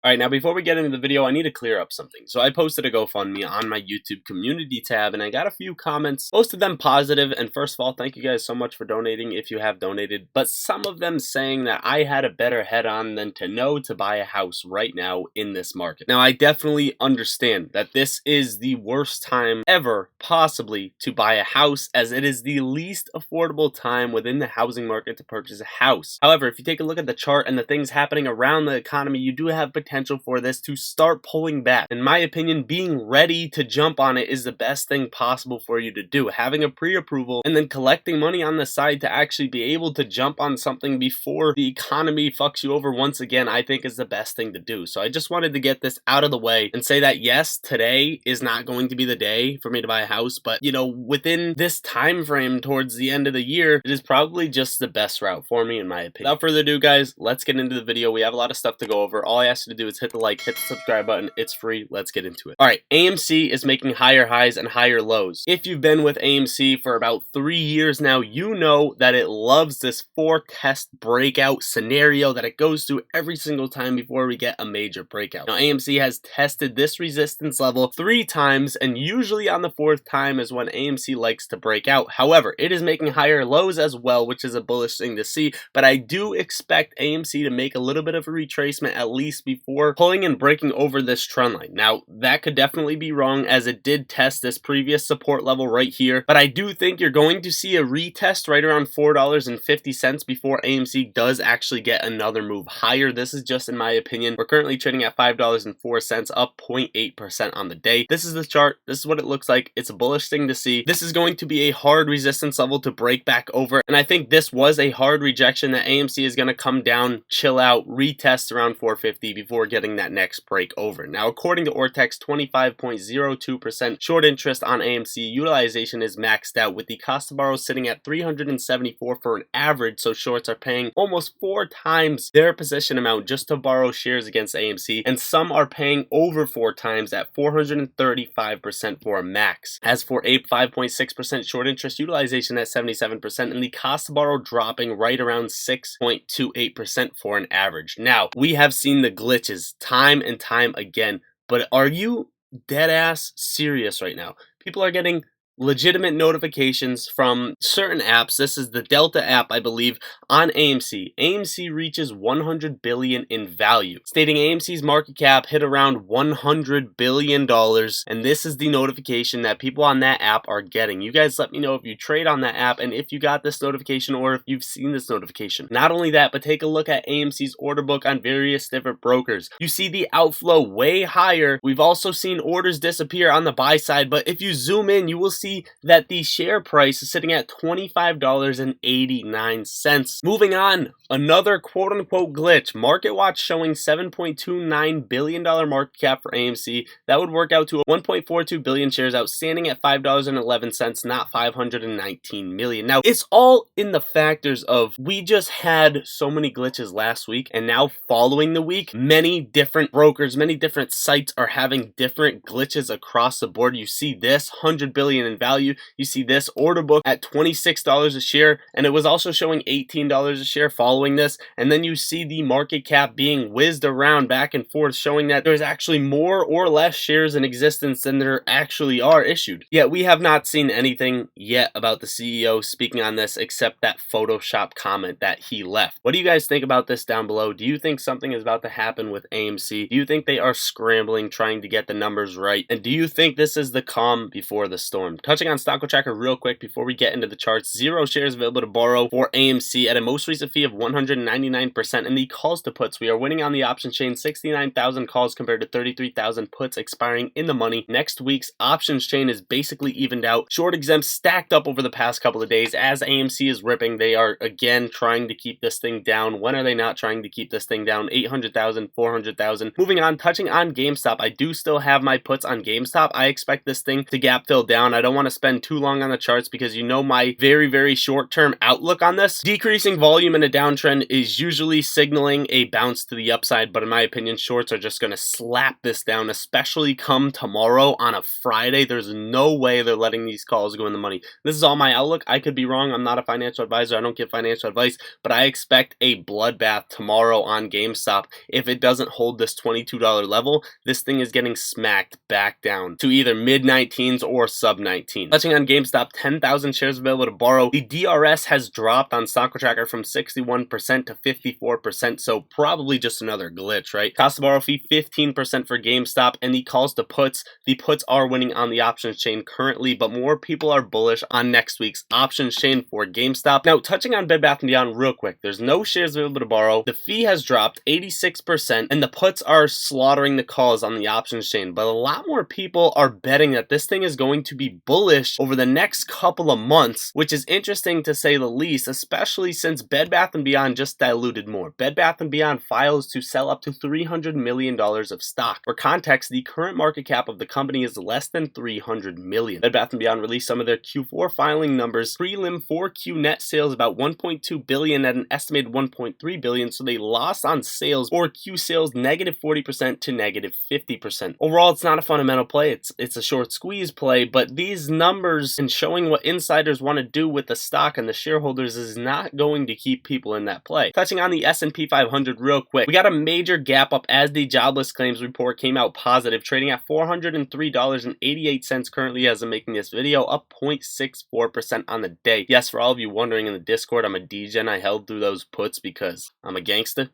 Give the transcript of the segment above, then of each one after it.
Alright, now before we get into the video, I need to clear up something. So I posted a GoFundMe on my YouTube community tab, and I got a few comments, most of them positive, and first of all, thank you guys so much for donating if you have donated, but some of them saying that I had a better head on than to know to buy a house right now in this market. Now, I definitely understand that this is the worst time ever, possibly, to buy a house, as it is the least affordable time within the housing market to purchase a house. However, if you take a look at the chart and the things happening around the economy, you do have potential for this to start pulling back. In my opinion, being ready to jump on it is the best thing possible for you to do. Having a pre-approval and then collecting money on the side to actually be able to jump on something before the economy fucks you over once again, I think is the best thing to do. So I just wanted to get this out of the way and say that yes, today is not going to be the day for me to buy a house, but you know, within this time frame towards the end of the year, it is probably just the best route for me in my opinion. Without further ado, guys, let's get into the video. We have a lot of stuff to go over. All I ask you to do is hit the like, hit the subscribe button. It's free. Let's get into it. All right, AMC is making higher highs and higher lows. If you've been with AMC for about 3 years now, you know that it loves this forecast breakout scenario that it goes through every single time before we get a major breakout. Now, AMC has tested this resistance level 3 times, and usually on the 4th time is when AMC likes to break out. However, it is making higher lows as well, which is a bullish thing to see, but I do expect AMC to make a little bit of a retracement at least before pulling and breaking over this trend line. Now, that could definitely be wrong, as it did test this previous support level right here, but I do think you're going to see a retest right around $4.50 before AMC does actually get another move higher. This is just in my opinion. We're currently trading at $5.04, up 0.8% on the day. This is the chart. This is what it looks like. It's a bullish thing to see. This is going to be a hard resistance level to break back over, and I think this was a hard rejection that AMC is going to come down, chill out, retest around 450 before getting that next break over. Now, according to Ortex, 25.02% short interest on AMC utilization is maxed out, with the cost to borrow sitting at 374 for an average, so shorts are paying almost 4 times their position amount just to borrow shares against AMC, and some are paying over 4 times at 435% for a max. As for APE, 5.6% short interest utilization at 77%, and the cost to borrow dropping right around 6.28% for an average. Now, we have seen the glitches time and time again, but are you dead ass serious right now? People are getting legitimate notifications from certain apps. This is the Delta app, I believe, on AMC. AMC reaches 100 billion in value, stating AMC's market cap hit around $100 billion, and this is the notification that people on that app are getting. You guys let me know if you trade on that app and if you got this notification or if you've seen this notification. Not only that, but take a look at AMC's order book on various different brokers. You see the outflow way higher. We've also seen orders disappear on the buy side, but if you zoom in, you will see that the share price is sitting at $25.89. Moving on, another quote-unquote glitch. MarketWatch showing $7.29 billion market cap for AMC. That would work out to 1.42 billion shares outstanding at $5.11, not 519 million. Now, it's all in the factors of we just had so many glitches last week, and now following the week, many different brokers, many different sites are having different glitches across the board. You see this 100 billion in value. You see this order book at $26 a share, and it was also showing $18 a share following this, and then you see the market cap being whizzed around back and forth, showing that there's actually more or less shares in existence than there actually are issued. Yet we have not seen anything yet about the CEO speaking on this except that Photoshop comment that he left. What do you guys think about this down below? Do you think something is about to happen with AMC? Do you think they are scrambling trying to get the numbers right? And do you think this is the calm before the storm? Touching on Stock Tracker real quick before we get into the charts, 0 shares available to borrow for AMC at a most recent fee of 199%. In the calls to puts, we are winning on the option chain, 69,000 calls compared to 33,000 puts expiring in the money. Next week's options chain is basically evened out. Short exempts stacked up over the past couple of days. As AMC is ripping, they are again trying to keep this thing down. When are they not trying to keep this thing down? 800,000, 400,000. Moving on, touching on GameStop, I do still have my puts on GameStop. I expect this thing to gap fill down. I don't want want to spend too long on the charts because you know my very short-term outlook on this. Decreasing volume in a downtrend is usually signaling a bounce to the upside, but in my opinion, shorts are just going to slap this down, especially come tomorrow on a Friday. There's no way they're letting these calls go in the money. This is all my outlook. I could be wrong. I'm not a financial advisor. I don't give financial advice, but I expect a bloodbath tomorrow on GameStop. If it doesn't hold this $22 level, this thing is getting smacked back down to either mid-19s or sub-19. Touching on GameStop, 10,000 shares available to borrow. The DRS has dropped on Stock Tracker from 61% to 54%, so probably just another glitch, right? Cost to borrow fee 15% for GameStop, and the calls to puts, the puts are winning on the options chain currently, but more people are bullish on next week's options chain for GameStop. Now, touching on Bed Bath & Beyond real quick, there's no shares available to borrow. The fee has dropped 86%, and the puts are slaughtering the calls on the options chain, but a lot more people are betting that this thing is going to be bullish over the next couple of months, which is interesting to say the least, especially since Bed Bath & Beyond just diluted more. Bed Bath & Beyond files to sell up to $300 million of stock. For context, the current market cap of the company is less than $300 million. Bed Bath & Beyond released some of their Q4 filing numbers. Prelim 4Q net sales about $1.2 billion at an estimated $1.3 billion, so they lost on sales, or Q sales negative 40% to negative 50%. Overall, it's not a fundamental play. It's a short squeeze play, but these numbers and showing what insiders want to do with the stock and the shareholders is not going to keep people in that play. Touching on the S&P 500 real quick, we got a major gap up as the jobless claims report came out positive, trading at $403.88 currently as I'm making this video, up 0.64% on the day. Yes, for all of you wondering in the Discord, I'm a degen. I held through those puts because I'm a gangster.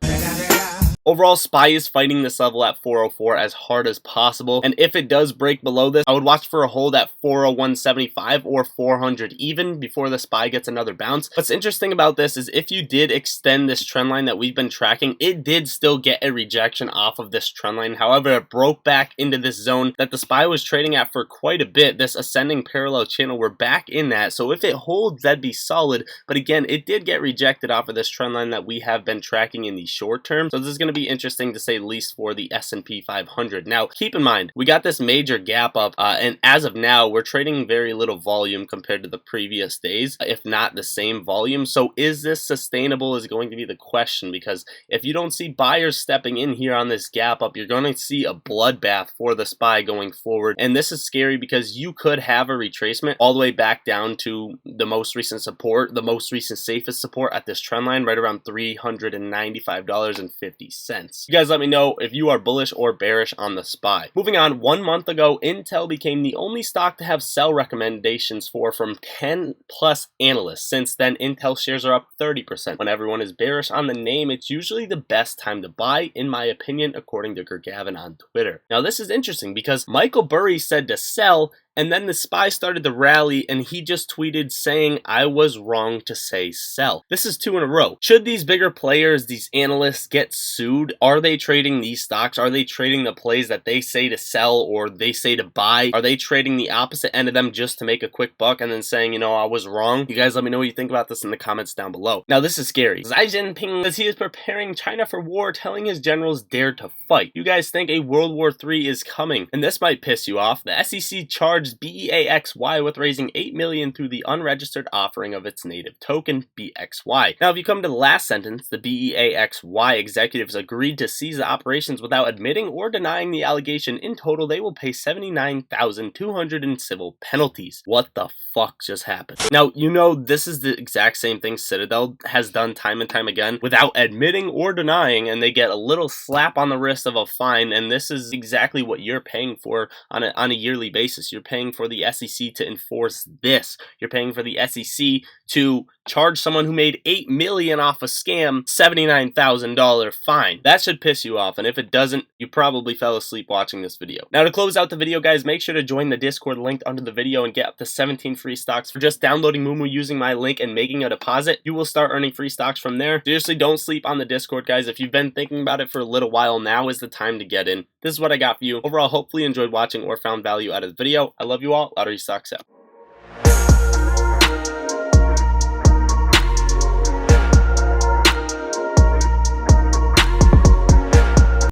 Overall, SPY is fighting this level at 404 as hard as possible, and if it does break below this, I would watch for a hold at 401.75 or 400 even before the SPY gets another bounce. What's interesting about this is if you did extend this trend line that we've been tracking, it did still get a rejection off of this trend line. However, it broke back into this zone that the SPY was trading at for quite a bit. This ascending parallel channel, we're back in that, so if it holds, that'd be solid, but again, it did get rejected off of this trend line that we have been tracking in the short term, so this is going to be interesting to say the least for the S&P 500. Now, keep in mind, we got this major gap up, and as of now, we're trading very little volume compared to the previous days, if not the same volume. So is this sustainable is going to be the question, because if you don't see buyers stepping in here on this gap up, you're going to see a bloodbath for the SPY going forward, and this is scary because you could have a retracement all the way back down to the most recent support, the most recent safest support at this trend line, right around $395.50. You guys let me know if you are bullish or bearish on the SPY. Moving on, 1 month ago, Intel became the only stock to have sell recommendations from 10 plus analysts. Since then, Intel shares are up 30%. When everyone is bearish on the name, it's usually the best time to buy, in my opinion, according to Gavin on Twitter. Now, this is interesting because Michael Burry said to sell, and then the SPY started to rally, and he just tweeted saying, I was wrong to say sell. This is 2 in a row. Should these bigger players, these analysts, get sued? Are they trading these stocks? Are they trading the plays that they say to sell or they say to buy? Are they trading the opposite end of them just to make a quick buck and then saying, you know, I was wrong? You guys let me know what you think about this in the comments down below. Now, this is scary. Xi Jinping says he is preparing China for war, telling his generals dare to fight. You guys think a World War III is coming, and this might piss you off. The SEC charged BEAXY with raising $8 million through the unregistered offering of its native token, BXY. Now, if you come to the last sentence, the BEAXY executives agreed to seize the operations without admitting or denying the allegation. In total, they will pay $79,200 in civil penalties. What the fuck just happened? Now, you know, this is the exact same thing Citadel has done time and time again without admitting or denying, and they get a little slap on the wrist of a fine, and this is exactly what you're paying for on a yearly basis. You're paying for the SEC to enforce this. You're paying for the SEC to charge someone who made $8 million off a scam $79,000 fine. That should piss you off, and if it doesn't, you probably fell asleep watching this video. Now, to close out the video, guys, make sure to join the Discord linked under the video and get up to 17 free stocks for just downloading Moomoo using my link and making a deposit. You will start earning free stocks from there. Seriously, don't sleep on the Discord, guys. If you've been thinking about it for a little while, now is the time to get in. This is what I got for you. Overall, hopefully you enjoyed watching or found value out of the video. I love you all. Lottery Stocks out.